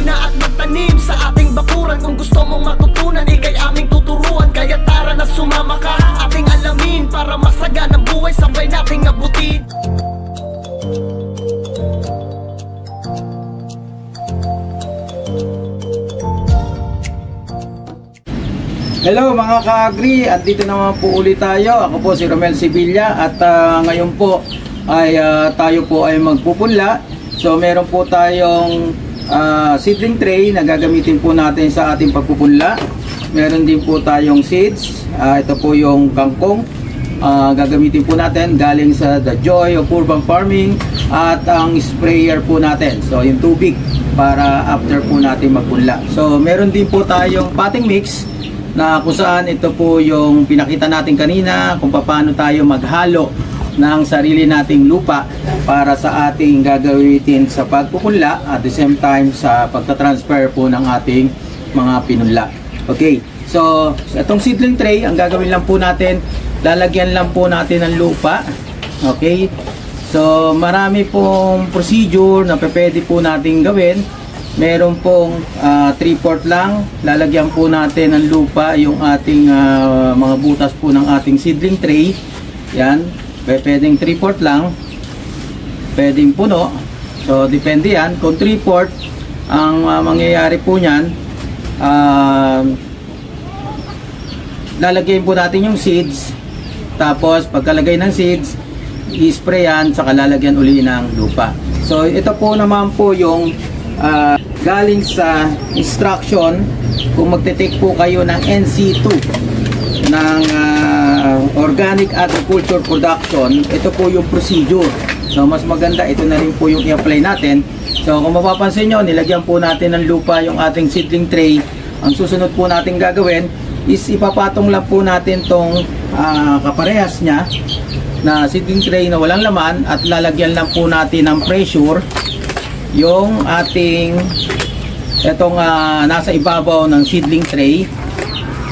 na at magtanim sa ating bakuran. Kung gusto mong matutunan, ikay aming tuturuan. Kaya tara na sumama ka, ating alamin, para masagan ang buhay, sabay nating abutin. Hello mga ka-agri, at dito naman po ulit tayo. Ako po si Romel Sevilla at ngayon po ay tayo po ay magpupunla. So meron po tayong seedling tray na gagamitin po natin sa ating pagpupunla. Meron din po tayong seeds. Ito po yung kangkong. Gagamitin po natin galing sa The Joy of Urban Farming, at ang sprayer po natin. So yung tubig para after po natin magpunla. So meron din po tayong potting mix na kung saan ito po yung pinakita natin kanina kung paano tayo maghalo ng sarili nating lupa para sa ating gagamitin sa pagpupunla, at the same time sa pagta-transfer po ng ating mga pinunla. Okay, so itong seedling tray, ang gagawin lang po natin, lalagyan lang po natin ng lupa. Okay, so marami pong procedure na pwede po natin gawin. Meron pong 3/4 lang, lalagyan po natin ng lupa yung ating mga butas po ng ating seedling tray. Yan, pwedeng 3/4 lang, pwedeng puno. So depende yan. Kung 3/4 ang mangyayari po niyan, lalagyan po natin yung seeds. Tapos pagkalagay ng seeds, i-spray yan, saka lalagyan uli ng lupa. So ito po naman po yung galing sa instruction. Kung magte-take po kayo ng NC2 ng Organic Agriculture Production, ito po yung procedure. So mas maganda, ito na rin po yung i-apply natin. So kung mapapansin nyo, nilagyan po natin ng lupa yung ating seedling tray. Ang susunod po natin gagawin is ipapatong lang po natin tong kaparehas nya na seedling tray na walang laman, at lalagyan lang po natin ng pressure yung ating itong nasa ibabaw ng seedling tray.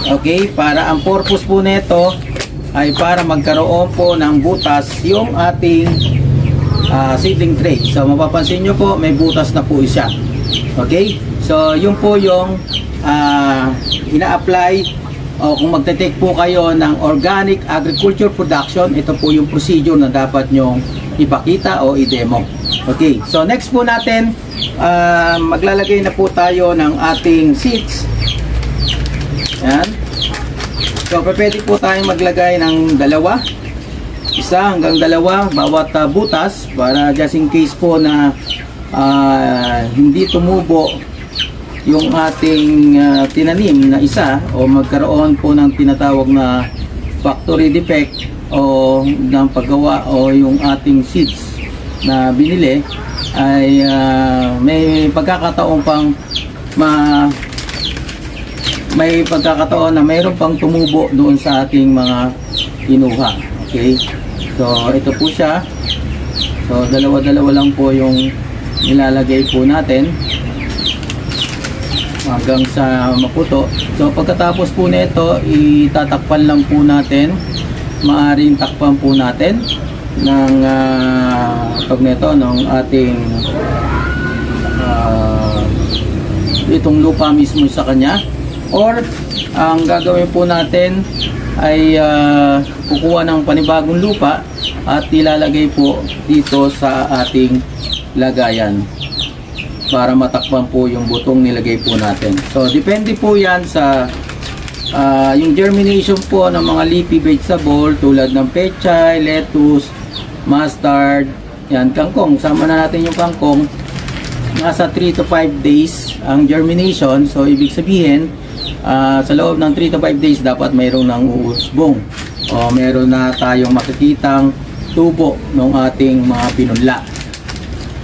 Okay, para ang purpose po nito ay para magkaroon po ng butas yung ating seedling tray. So mapapansin nyo po, may butas na po siya. Okay, so yun po yung ina-apply. O kung magte-take po kayo ng Organic Agriculture Production, ito po yung procedure na dapat nyong ipakita o i-demo. Okay, so next po natin, maglalagay na po tayo ng ating seeds. Yan. So pwede po tayong maglagay ng dalawa, isa hanggang dalawa bawat butas, para just in case po na hindi tumubo yung ating tinanim na isa, o magkaroon po ng tinatawag na factory defect o ng paggawa, o yung ating seeds na binili ay may pagkakataon pang may pagkakataon na mayroon pang tumubo doon sa ating mga kinuha. Okay, so ito po siya. So dalawa-dalawa lang po yung nilalagay po natin hanggang sa maputo. So pagkatapos po nito, itatakpan lang po natin. Maaring takpan po natin ng pag nito ng ating itong lupa mismo sa kanya, or ang gagawin po natin ay kukuha ng panibagong lupa at ilalagay po dito sa ating lagayan para matakpan po yung butong nilagay po natin. So depende po yan sa yung germination po ng mga leafy vegetable tulad ng pechay, lettuce, mustard, yan, kangkong. Sama na natin yung kangkong. Nasa 3 to 5 days ang germination. So ibig sabihin, sa loob ng 3 to 5 days dapat mayroon ng uusbong, o mayroon na tayong makikitang tubo ng ating mga pinunla.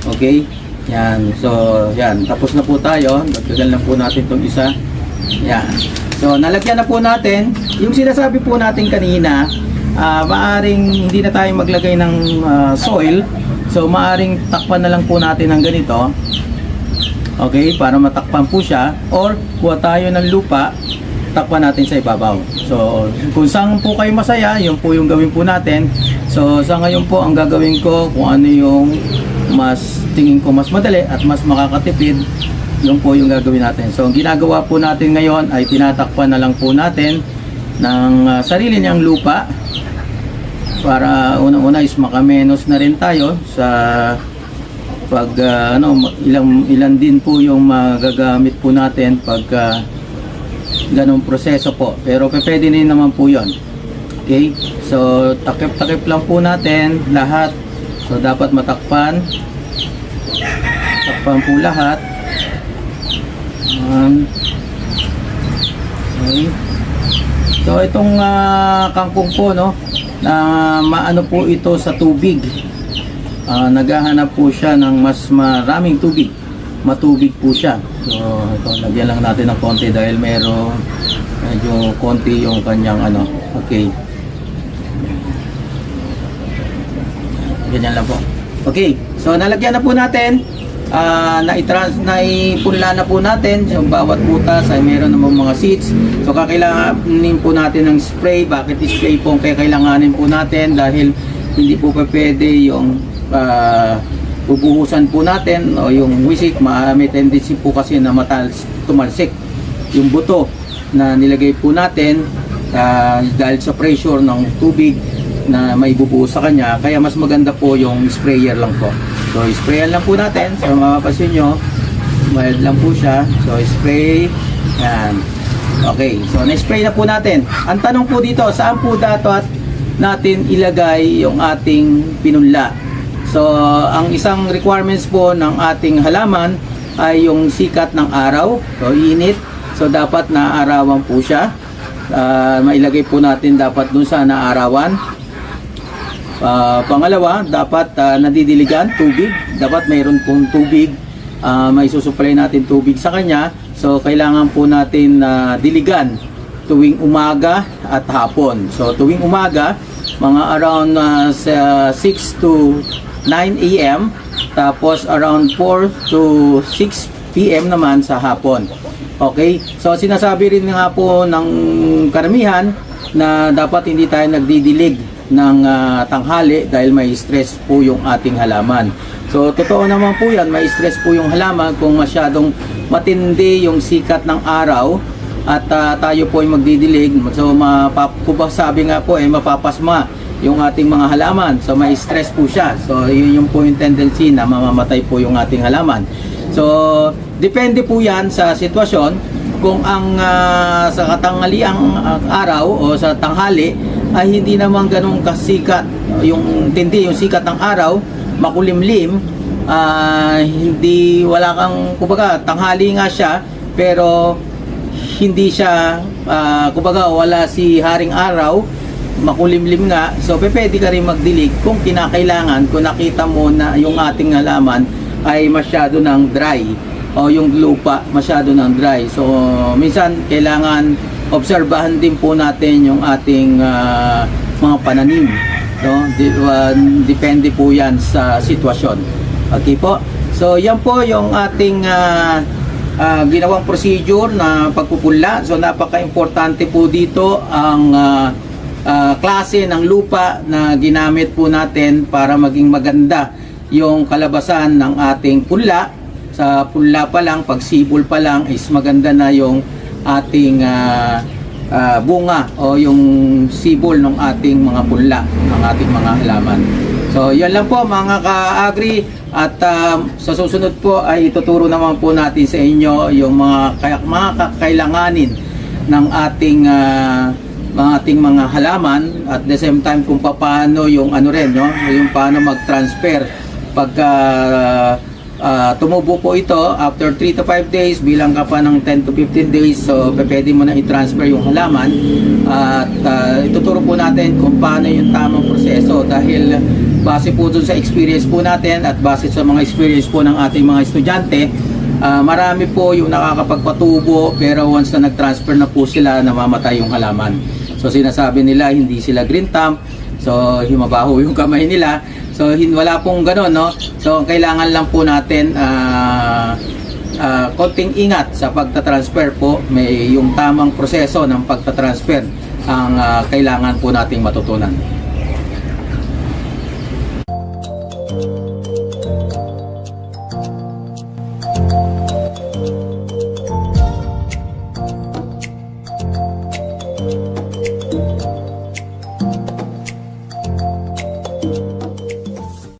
Okay, yan. So yan, tapos na po tayo. Dagdagan lang po natin itong isa. Yan. So nalagyan na po natin yung sinasabi po natin kanina. Maaring hindi na tayo maglagay ng soil. So maaring takpan na lang po natin ng ganito. Okay, para matakpan po siya, or kuha tayo ng lupa, takpan natin sa ibabaw. So kung saan po kayo masaya, yun po yung gawin po natin. So sa ngayon po, ang gagawin ko, kung ano yung mas tingin ko mas madali at mas makakatipid, Yun po yung gagawin natin. So ang ginagawa po natin ngayon ay tinatakpan na lang po natin ng sarili niyang lupa para unang-una is makamenos na rin tayo sa pag ilan din po yung magagamit po natin pag ganong proseso po. Pero pwede din naman po yon. Okay? So takip-takip lang po natin lahat. So dapat matakpan. Takpan po lahat. Okay. So itong kangkong po, no, na maano po ito sa tubig. Naghahanap po siya ng mas maraming tubig. Matubig po siya. So ito, lagyan lang natin ng konti dahil medyo konti yung kanyang ano. Okay. Ganyan lang po. Okay. So nalagyan na po natin. Naipunla na po natin yung bawat butas ay meron namang mga seeds. So kakailanganin po natin ng spray. Bakit spray po ang kailanganin po natin? Dahil hindi po pwede yung bubuhusan po natin o yung wisik. May tendency po kasi na tumalsik yung buto na nilagay po natin dahil sa pressure ng tubig na may bubuhos sa kanya. Kaya mas maganda po yung sprayer lang po. So, sprayan lang po natin. So, mapapansin nyo, mild lang po siya. So, spray. Yan. Okay. So, na-spray na po natin. Ang tanong po dito, saan po dapat natin ilagay yung ating pinunla? So, ang isang requirements po ng ating halaman ay yung sikat ng araw. So, init. So, dapat naaarawan po siya. Mailagay po natin dapat dun sa naarawan. Pangalawa, dapat nadidiligan, tubig. Dapat mayroon pong tubig. May susupply natin tubig sa kanya. So, kailangan po natin diligan tuwing umaga at hapon. So, tuwing umaga, mga around 6 to 9 a.m. Tapos, around 4 to 6 p.m. naman sa hapon. Okay? So, sinasabi rin nga po ng karamihan na dapat hindi tayo nagdidilig ng tanghali dahil may stress po yung ating halaman. So totoo naman po yan, may stress po yung halaman kung masyadong matindi yung sikat ng araw at tayo po ay magdidilig. So sabi nga po ay mapapasma yung ating mga halaman. So may stress po siya. So yun yung po yung tendency na mamamatay po yung ating halaman. So depende po yan sa sitwasyon kung ang sa katanghaliang araw o sa tanghali ay hindi naman ganun kasikat yung tindi, yung sikat ng araw, makulimlim, hindi wala kang, kumbaga tanghali nga siya pero hindi siya kumbaga wala si haring araw, makulimlim nga. So pwede ka rin magdilig kung kinakailangan, kung nakita mo na yung ating halaman ay masyado ng dry o yung lupa masyado ng dry. So minsan kailangan obserbahan din po natin yung ating mga pananim, no? Depende po yan sa sitwasyon. Okay po. So yan po yung ating ginawang procedure na pagpupunla. So napaka-importante po dito ang klase ng lupa na ginamit po natin para maging maganda yung kalabasan ng ating punla. Sa punla pa lang, pag sibol pa lang is maganda na yung ating bunga o yung sibol ng ating mga punla, ng ating mga halaman. So yan lang po mga ka-agri, at sa susunod po ay ituturo naman po natin sa inyo yung mga kakailanganin ng ating mga halaman, at the same time kung paano yung ano rin, no, yung paano mag-transfer pagka tumubo po ito after 3 to 5 days, bilang ka pa ng 10 to 15 days. So pwede mo na i-transfer yung halaman, at ituturo po natin kung paano yung tamang proseso, dahil base po dun sa experience po natin at base sa mga experience po ng ating mga estudyante, marami po yung nakakapagpatubo pero once na nag-transfer na po sila, namamatay yung halaman. So sinasabi nila hindi sila green thumb, so himabaho yung kamay nila. So wala pong gano'n, no? So kailangan lang po natin konting ingat sa pagta-transfer po. May yung tamang proseso ng pagta-transfer ang kailangan po nating matutunan.